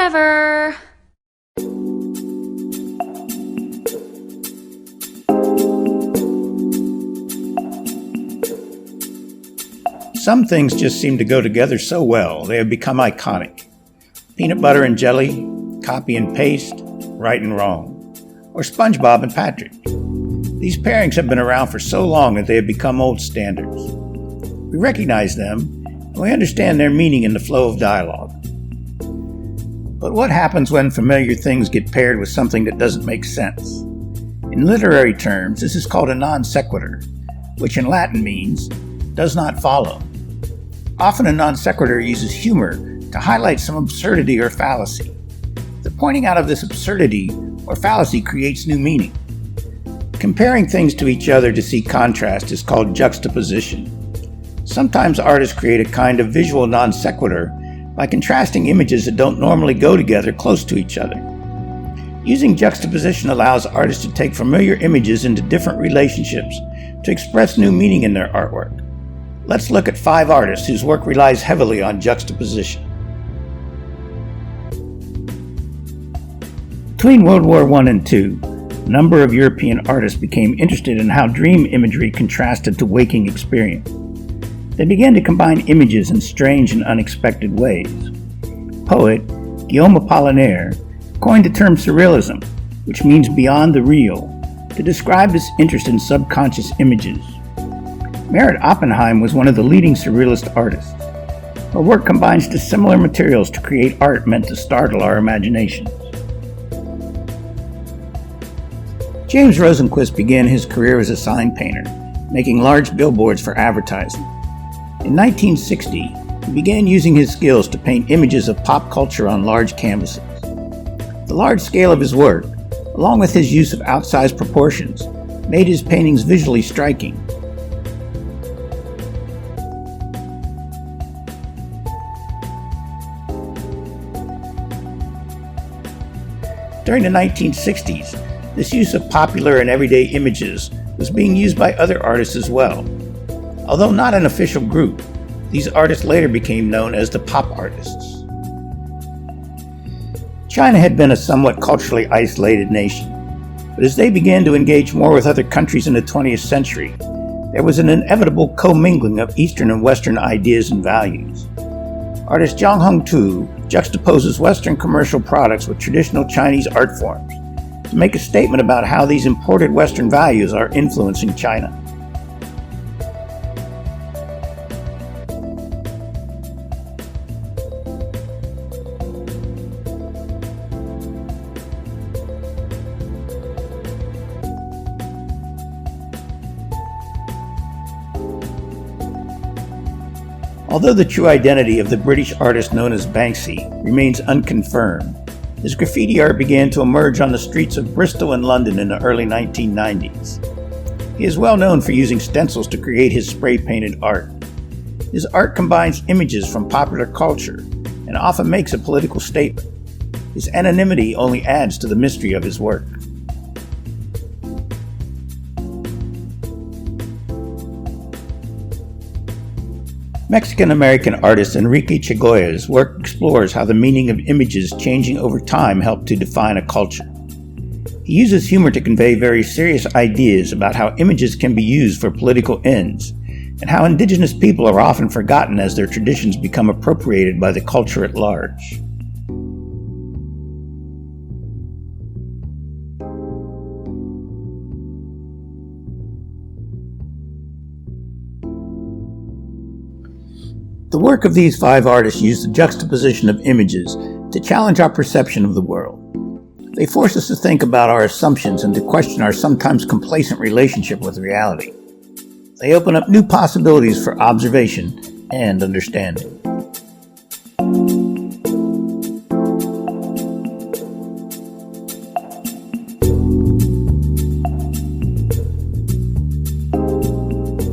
Whatever. Some things just seem to go together so well, they have become iconic. Peanut butter and jelly, copy and paste, right and wrong. Or SpongeBob and Patrick. These pairings have been around for so long that they have become old standards. We recognize them, and we understand their meaning in the flow of dialogue. But what happens when familiar things get paired with something that doesn't make sense? In literary terms, this is called a non sequitur, which in Latin means does not follow. Often a non sequitur uses humor to highlight some absurdity or fallacy. The pointing out of this absurdity or fallacy creates new meaning. Comparing things to each other to see contrast is called juxtaposition. Sometimes artists create a kind of visual non sequitur by contrasting images that don't normally go together close to each other. Using juxtaposition allows artists to take familiar images into different relationships to express new meaning in their artwork. Let's look at 5 artists whose work relies heavily on juxtaposition. Between World War I and II, a number of European artists became interested in how dream imagery contrasted to waking experience. They began to combine images in strange and unexpected ways. Poet Guillaume Apollinaire coined the term surrealism, which means beyond the real, to describe this interest in subconscious images. Meret Oppenheim was one of the leading surrealist artists. Her work combines dissimilar materials to create art meant to startle our imaginations. James Rosenquist began his career as a sign painter, making large billboards for advertising. In 1960, he began using his skills to paint images of pop culture on large canvases. The large scale of his work, along with his use of outsized proportions, made his paintings visually striking. During the 1960s, this use of popular and everyday images was being used by other artists as well. Although not an official group, these artists later became known as the pop artists. China had been a somewhat culturally isolated nation, but as they began to engage more with other countries in the 20th century, there was an inevitable commingling of Eastern and Western ideas and values. Artist Zhang Hongtu juxtaposes Western commercial products with traditional Chinese art forms to make a statement about how these imported Western values are influencing China. Although the true identity of the British artist known as Banksy remains unconfirmed, his graffiti art began to emerge on the streets of Bristol and London in the early 1990s. He is well known for using stencils to create his spray-painted art. His art combines images from popular culture and often makes a political statement. His anonymity only adds to the mystery of his work. Mexican-American artist Enrique Chagoya's work explores how the meaning of images changing over time help to define a culture. He uses humor to convey very serious ideas about how images can be used for political ends, and how indigenous people are often forgotten as their traditions become appropriated by the culture at large. The work of these 5 artists used the juxtaposition of images to challenge our perception of the world. They force us to think about our assumptions and to question our sometimes complacent relationship with reality. They open up new possibilities for observation and understanding.